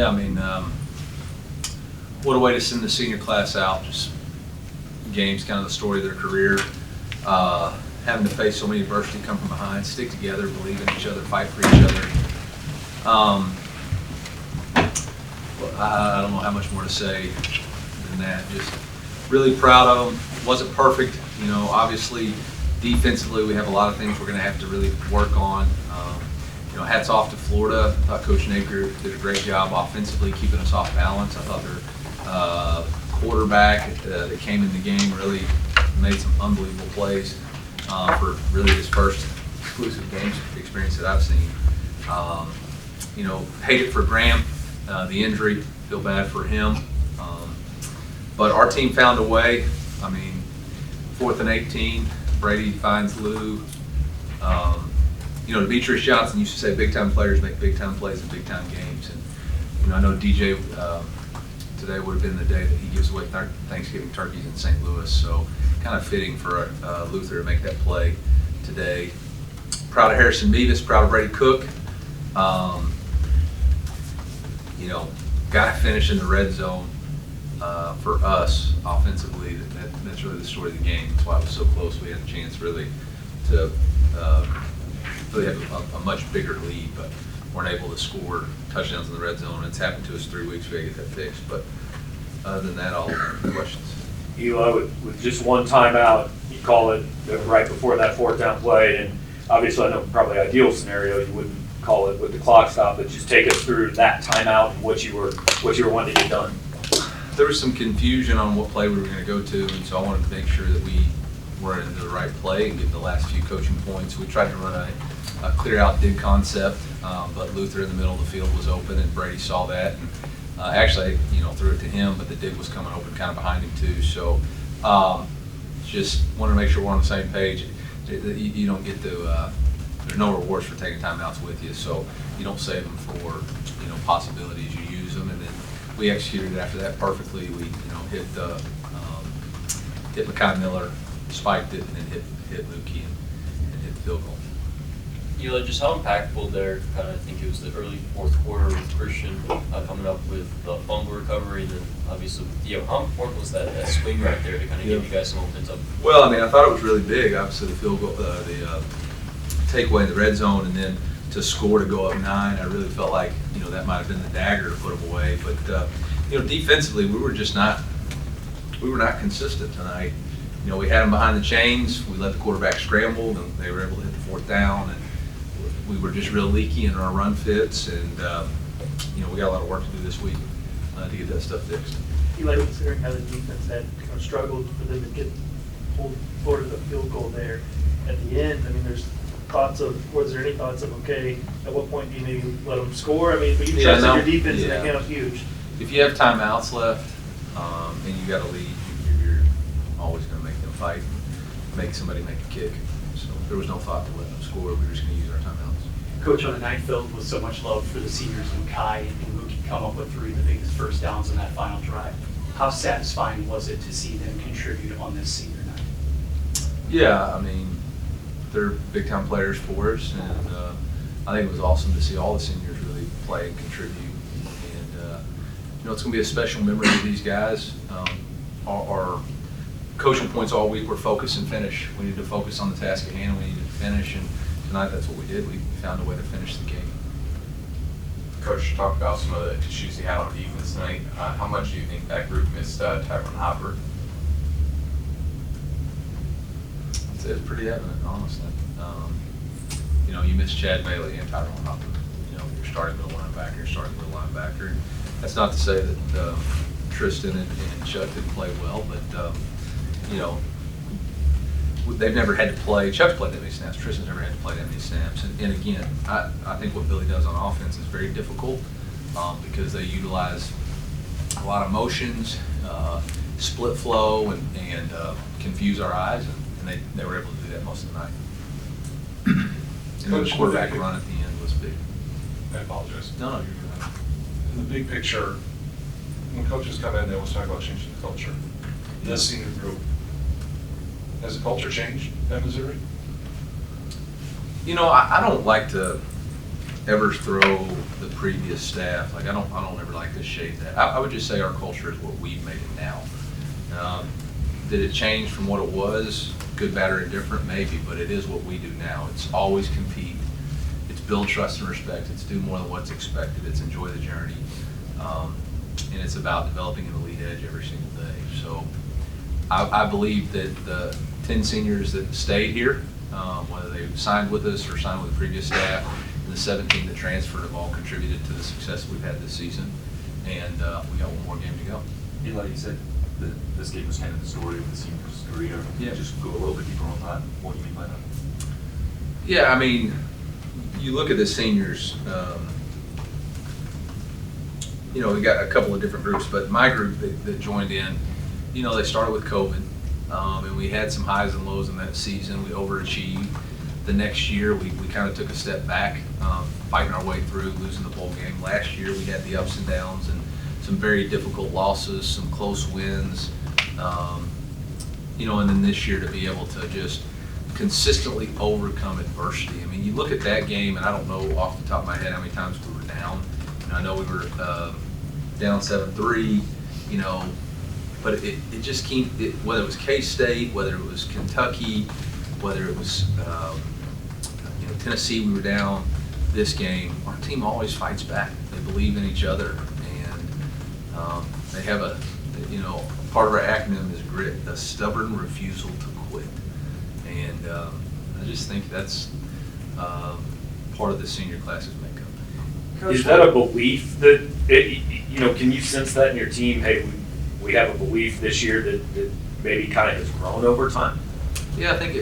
Yeah, I mean, what a way to send the senior class out. Just games, kind of the story of their career. Having to face so many adversity, come from behind, stick together, believe in each other, fight for each other. I don't know how much more to say than that. Just really proud of them. Wasn't perfect, you know. Obviously, defensively, we have a lot of things we're going to have to really work on. You know, hats off to Florida. I thought Coach Napier did a great job offensively, keeping us off balance. I thought their quarterback that came in the game really made some unbelievable plays for really his first exclusive game experience that I've seen. You know, hate it for Graham, the injury. Feel bad for him. But our team found a way. I mean, 4th and 18, Brady finds Lou. You know, Demetrius Johnson used to say big-time players make big-time plays in big-time games. And, you know, I know DJ today would have been the day that he gives away Thanksgiving turkeys in St. Louis. So kind of fitting for Luther to make that play today. Proud of Harrison Mevis, proud of Brady Cook. You know, got to finish in the red zone for us offensively. That's really the story of the game. That's why it was so close. We had a chance really to really have a much bigger lead, but weren't able to score touchdowns in the red zone. It's happened to us 3 weeks. We got to get that fixed. But other than that, all questions. Eli, with just one timeout, you call it right before that 4th down play, and obviously I know probably ideal scenario you wouldn't call it with the clock stop, but just take us through that timeout and what you were wanting to get done. There was some confusion on what play we were going to go to, and so I wanted to make sure that we were in the right play and get the last few coaching points. We tried to run a clear out dig concept, but Luther in the middle of the field was open, and Brady saw that. And actually, you know, threw it to him, but the dig was coming open kind of behind him too. So just wanted to make sure we're on the same page. You don't get to, there's no rewards for taking timeouts with you, so you don't save them for, you know, possibilities. You use them, and then we executed it after that perfectly. We, you know, hit Mekhi Miller, spiked it, and then hit Lukey and hit the field goal. Eli, just how impactful there, I think it was the early 4th quarter with Christian coming up with the fumble recovery, and then obviously with Theo. How important was that swing right there to kind of give you guys some momentum? Well, I mean, I thought it was really big. Obviously, the field goal, the takeaway in the red zone, and then to score to go up 9. I really felt like, you know, that might have been the dagger to put them away. But you know, defensively, we were not consistent tonight. You know, we had them behind the chains. We let the quarterback scramble, and they were able to hit the 4th down. And we were just real leaky in our run fits, and you know, we got a lot of work to do this week to get that stuff fixed. Eli, considering how the defense had kind of struggled for them to hold Florida to the field goal there at the end, I mean, was there any thoughts of, okay, at what point do you maybe let them score? I mean, but you trusted your defense, and they came up huge. If you have timeouts left and you got a lead, you're always going to make them fight, make somebody make a kick. So there was no thought to let them score. We were just going to use our timeouts. Coach, on the night filled with so much love for the seniors, Mekhi and Lukey come up with 3 of the biggest first downs in that final drive. How satisfying was it to see them contribute on this senior night? Yeah, I mean, they're big-time players for us, and I think it was awesome to see all the seniors really play and contribute. And you know, it's going to be a special memory to these guys. Our coaching points all week were focus and finish. We needed to focus on the task at hand. We needed to finish, and tonight that's what we did. We found a way to finish the game. Coach, talk about some of the issues he had on defense tonight. How much do you think that group missed Tyrone Hopper? It's pretty evident, honestly. You know, you miss Chad Bailey and Tyrone Hopper. You know, you're starting middle linebacker. And that's not to say that Tristan and Chuck didn't play well, but you know, they've never had to play. Chuck's played that many snaps. Tristan's never had to play that many snaps. And again, I think what Billy does on offense is very difficult because they utilize a lot of motions, split flow, and confuse our eyes. And they were able to do that most of the night. And the quarterback run at the end was big. I apologize. No, you're good. In the big picture, when coaches come in, they always talk about changing the culture. This senior group, has the culture changed at Missouri? You know, I don't like to ever throw the previous staff, like I don't ever like to shade that. I would just say our culture is what we've made it now. Did it change from what it was? Good, bad, or indifferent? Maybe, but it is what we do now. It's always compete. It's build trust and respect. It's do more than what's expected. It's enjoy the journey. And it's about developing an elite edge every single day. So I believe that the 10 seniors that stayed here, whether they signed with us or signed with the previous staff, and the 17 that transferred have all contributed to the success we've had this season. And we got one more game to go. Eli, you said that this game was kind of the story of the seniors' career. Yeah. Just go a little bit deeper on that. What do you mean by that? Yeah, I mean, you look at the seniors, we got a couple of different groups, but my group that joined in, they started with COVID, and we had some highs and lows in that season. We overachieved. The next year, we kind of took a step back, fighting our way through, losing the bowl game. Last year, we had the ups and downs and some very difficult losses, some close wins, and then this year to be able to just consistently overcome adversity. I mean, you look at that game, and I don't know off the top of my head how many times we were down. I know we were down 7-3, but it just whether it was K-State, whether it was Kentucky, whether it was Tennessee, we were down. This game, our team always fights back. They believe in each other, and they have part of our acronym is GRIT, a stubborn refusal to quit. And I just think that's part of the senior class's makeup. Is that a belief that, can you sense that in your team? Hey, we have a belief this year that maybe kind of has grown over time? Yeah, I think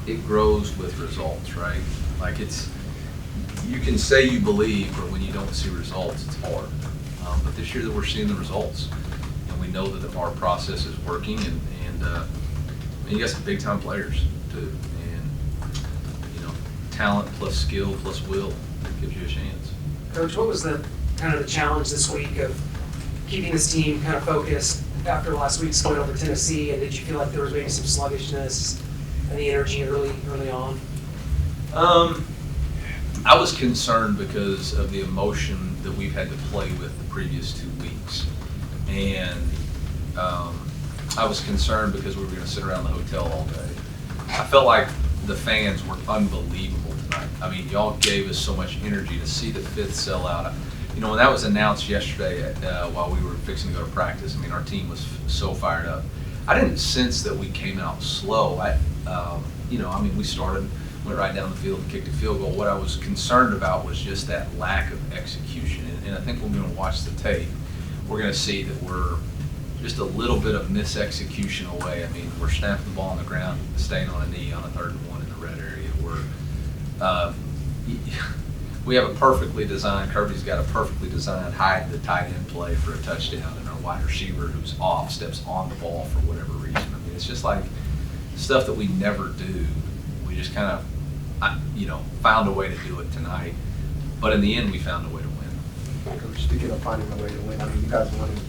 it grows with results, right? Like you can say you believe, but when you don't see results, it's hard. But this year that we're seeing the results, and we know that our process is working, and you got some big time players too, and talent plus skill plus will gives you a chance. Coach, what was the challenge this week of keeping this team kind of focused after last week's win over Tennessee? And did you feel like there was maybe some sluggishness and the energy early on? I was concerned because of the emotion that we've had to play with the previous 2 weeks, and I was concerned because we were going to sit around the hotel all day. I felt like the fans were unbelievable tonight. I mean, y'all gave us so much energy to see the 5th sellout. When that was announced yesterday while we were fixing to go to practice, I mean, our team was so fired up. I didn't sense that we came out slow. We started, went right down the field and kicked a field goal. What I was concerned about was just that lack of execution. And I think when we're going to watch the tape, we're going to see that we're just a little bit of misexecution away. I mean, we're snapping the ball on the ground, staying on a knee on a 3rd and 1 in the red area. We have a perfectly designed, Kirby's got a perfectly designed hide the tight end play for a touchdown, and our wide receiver who's off steps on the ball for whatever reason. I mean, it's just like stuff that we never do. We just kind of, found a way to do it tonight. But in the end, we found a way to win. Coach, speaking of finding a way to win, I mean, you guys won in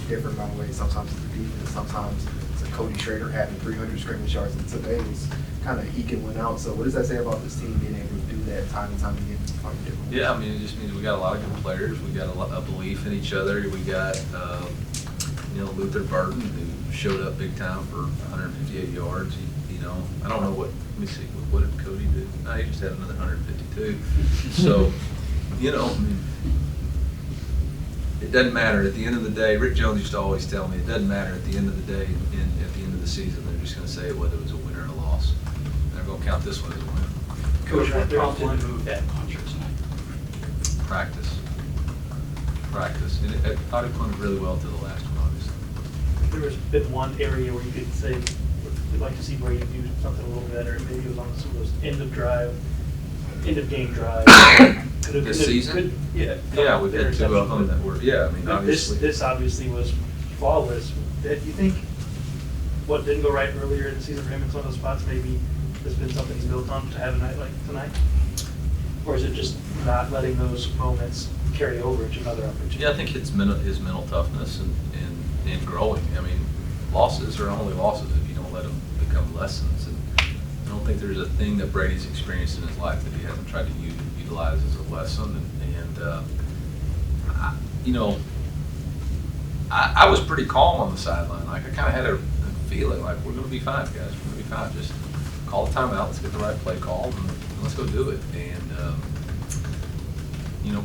different amount of ways. Sometimes it's the defense, sometimes it's a Cody Schrader having 300 scrimmage yards, and today was kind of eking one out. So what does that say about this team being able to do that time and time again? Yeah, I mean, it just means we got a lot of good players. We got a belief in each other. We got, Luther Burton, who showed up big time for 158 yards. I don't know what did Cody do? No, he just had another 152. So, it doesn't matter. At the end of the day, Rick Jones used to always tell me, it doesn't matter at the end of the day, at the end of the season, they're just going to say whether it was a win or a loss. They're going to count this one as a win. Coach, what prompted the move that puncher tonight? Practice. And I thought it went really well to the last one, obviously. There was been one area where you could say, we'd like to see where you do something a little better. Maybe it was on some of those end of game drive. This season? Yeah, we've had 2 of them that were, obviously. This obviously was flawless. Do you think what didn't go right earlier in the season for him in some of those spots, maybe there's been something he's built on to have a night like tonight? Or is it just not letting those moments carry over to another opportunity? Yeah, I think his mental toughness and growing. I mean, losses are only losses if you don't let them become lessons. And I don't think there's a thing that Brady's experienced in his life that he hasn't tried to utilize utilize as a lesson. I was pretty calm on the sideline. Like, I kind of had a feeling like, we're going to be fine, guys. We're going to be fine. Just call the timeout. Let's get the right play called, and let's go do it. And,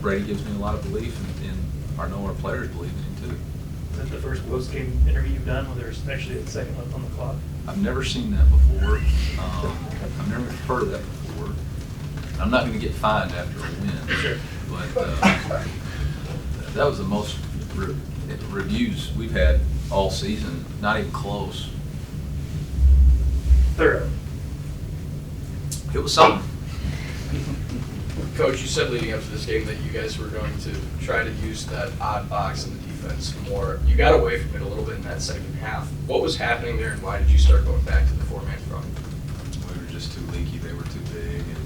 Brady gives me a lot of belief, and I know our players believe in him, too. Is that the first post-game interview you've done, where there's actually a second left on the clock? I've never seen that before. I've never heard of that before. I'm not going to get fined after a win. Sure. But that was the most reviews we've had all season, not even close. Thorough. It was something. Coach, you said leading up to this game that you guys were going to try to use that odd box in the defense more. You got away from it a little bit in that second half. What was happening there, and why did you start going back to the four-man front? We were just too leaky. They were too big, and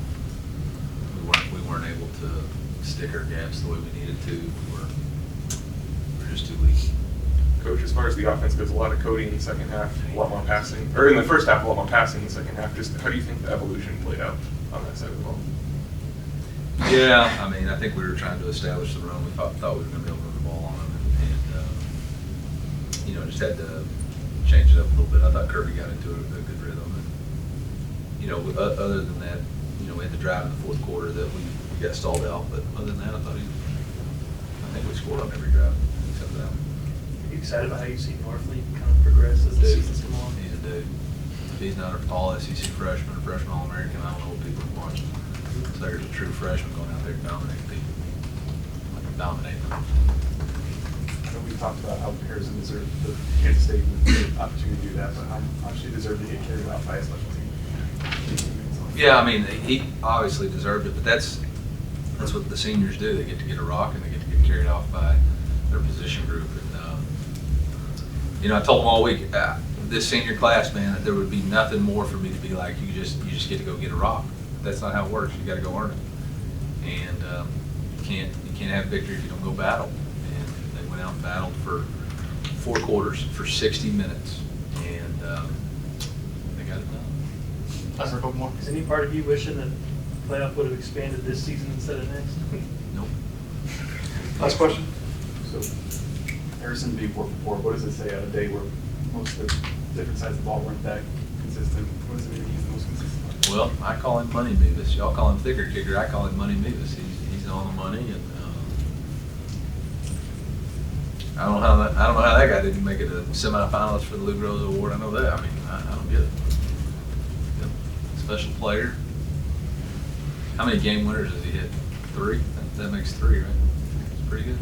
we weren't able to stick our gaps the way we needed to. We were just too leaky. Coach, as far as the offense goes, a lot of coding in the second half, a lot more passing, or in the first half, a lot more passing in the second half. Just how do you think the evolution played out on that side of the ball? Yeah, I mean, I think we were trying to establish the run. We thought we were going to be able to move the ball on them, and just had to change it up a little bit. I thought Kirby got into a good rhythm, and other than that, we had to drive in the fourth quarter that we got stalled out. But other than that, I think we scored on every drive except that. Are you excited about how you see Northley kind of progress as the season's come on? And if he's not an all SEC freshman or freshman All-American, I don't know what people are watching. So there's a true freshman going out there and dominating people. Like, dominating them. I know we talked about how Harrison deserved the Kansas State the opportunity to do that, but how much he deserved to get carried out by a special team? Yeah, I mean, he obviously deserved it, but that's what the seniors do. They get to get a rock, and they get to get carried off by their position group. And I told them all week, this senior class, man, there would be nothing more for me to be like, you just get to go get a rock. That's not how it works. You got to go earn it, and you can't have victory if you don't go battle. And they went out and battled for 4 quarters for 60 minutes, and they got it done. Is any part of you wishing that playoff would have expanded this season instead of next? Nope. Last question. So, Harrison being 4 for 4, what does it say on a day where most of the different sides of the ball weren't that consistent? What does it mean he's the most consistent? Well, I call him Money Mevis. Y'all call him Thicker Kicker. I call him Money Mevis. He's on the money, and I don't know how that guy didn't make it a semifinalist for the Lou Groza Award. I know that. I mean, I don't get it. Yep. Special player. How many game winners has he hit? 3? That makes 3, right? It's pretty good.